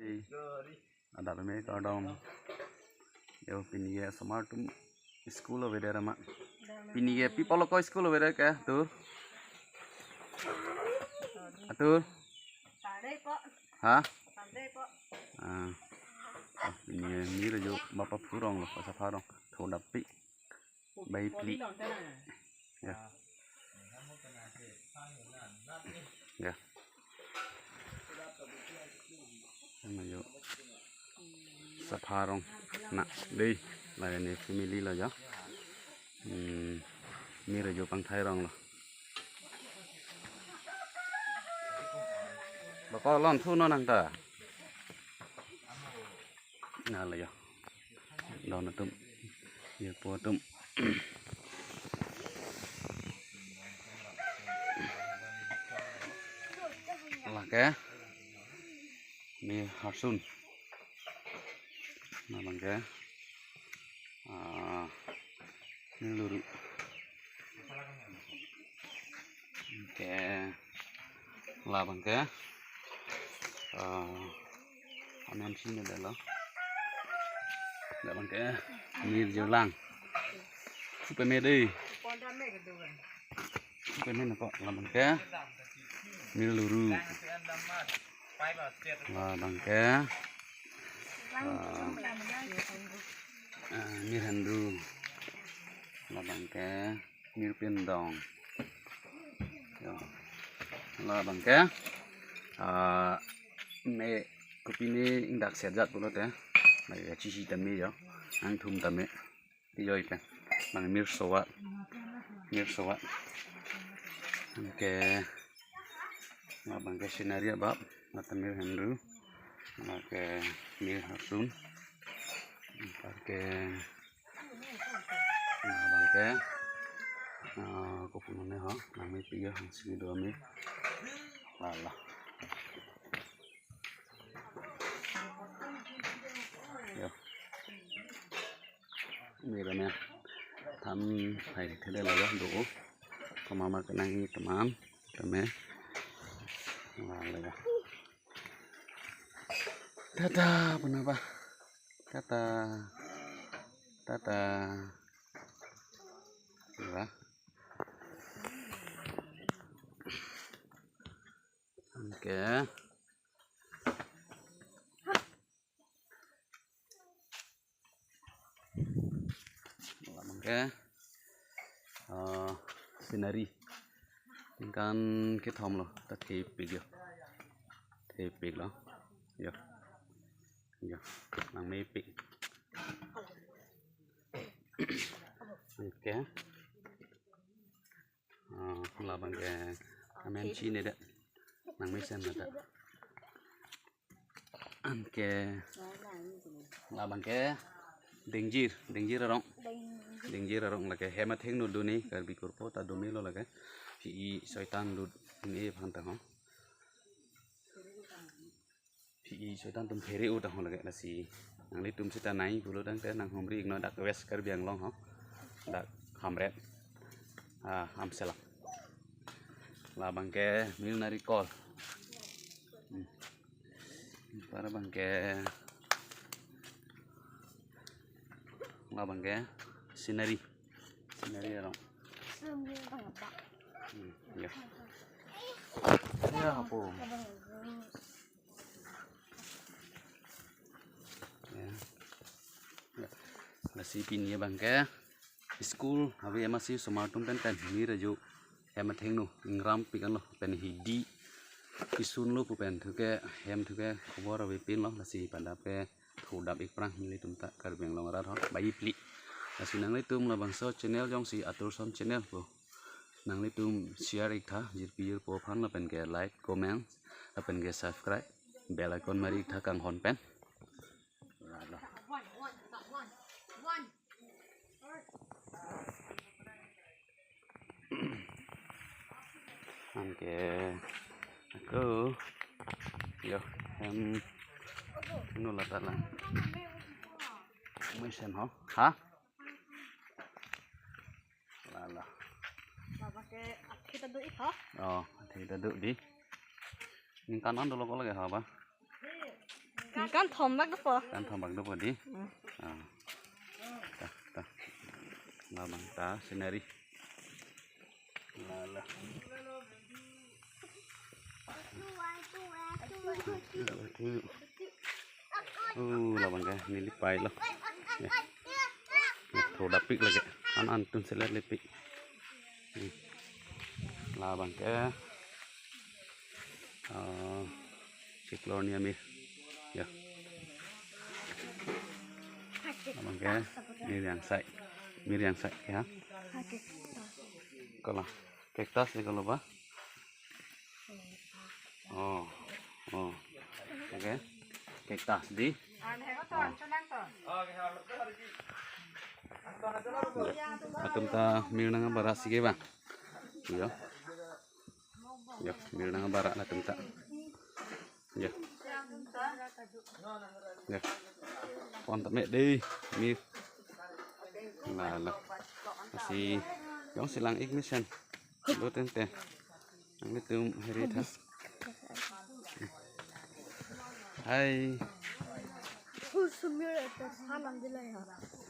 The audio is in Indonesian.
Ada pemain kadang, yo pinjai smartum school over there mak, pinjai people kau school over there kah tu, atur, hah, pinjai ni rajo bapa purong loh, pasal purong, thau dapi, bayi pli, ya, ya. Mayo saparong nak đi là này family là gió mi là vô bằng thái rong rồi bà con lon thu nó năng tờ nào là gió đó là tụm nhiều po tụm là cái mi hạt sun mà bằng cái mi luru cái là bằng cái anh em xin được đó là bằng cái mi dưa lang super mê đi super mê nó có là bằng cái mi luru là bằng cái mi handu là bằng cái mi pin dòng là bằng cái mẹ kopi ni đặc sản giặt của nó thế này chi tầm mi đó ăn thum tầm mi đi rồi cái bằng mi sấu cái là bằng cái scenario bab atau mi handu pakai mi hasun pakai bangke kopi hả làm mấy tiga sini dua mi lah yo mi rồi nè thăm thầy thế đây là rất đủ còn mà cái này teman temen lah Tata, kenapa? Tata, ya. Oke. Oke. Sinari. Kan cái thòng rồi, ta thì pig đó, ya. Ya, bằng mê pị. Ok. Là bằng cái amen chi này đấy. Bằng mê xem là đấy. Ok. Là bằng cái dengjir ra rong là cái hemat heng nu duni kar bi kurpo ta dumi lo là cái pi syaitan lu ini phang ta ho. Pi syaitan tum pheri u ta ho là cái là si nang li tum sita nai bulu dang te nang homri no dak west kar biang long ho dak hamret ham selak là bằng cái mil narikol para bằng cái là bằng cái scenery rồi ya ya apa là si pin ya bằng cái school habi masih smartum pen ni raju em theng nu ingram pikan lo pen hidi kisun lo pen thu ke hem thu ke khobor abi pin lo là si panda pe thu dap ik prang mili tum ta kar beng long ra thot bai pli là si nang le tum là bằng so channel jong si atur som channel po nang le tum share ik tha jir pi po phan la pen ke like comment la pen ke subscribe bell icon mari tha kang hon pen Oke, aku, yo, nó là ta là, mới xem hả? Là. Kita duduk hả? Thì ta duduk di. Ini kanan dulu kalau lagi apa? Kan thom bác apa? Kan thom bằng đâu vào đi. À. Ta ta. Là bằng ta scenery. Là. Là bằng cái ini lipai loh. Ya. Produk pik lagi. An tun selat lepik. Là bằng cái Cyclonia mir. Ya. Là bằng cái mir yang sai ya. Kalau cactus ni kalau apa? Oh, oh, oke, cactus di. Atum ta mir nang bara sige bang. Yo. Yo, mir nang bara la tum ta. Yo. Yo. Con tập mẹ đi, mir. Là masih yang silang ignition. Lo tente. Ang itu heritas. Hai. Sumir itu salam dilai ha.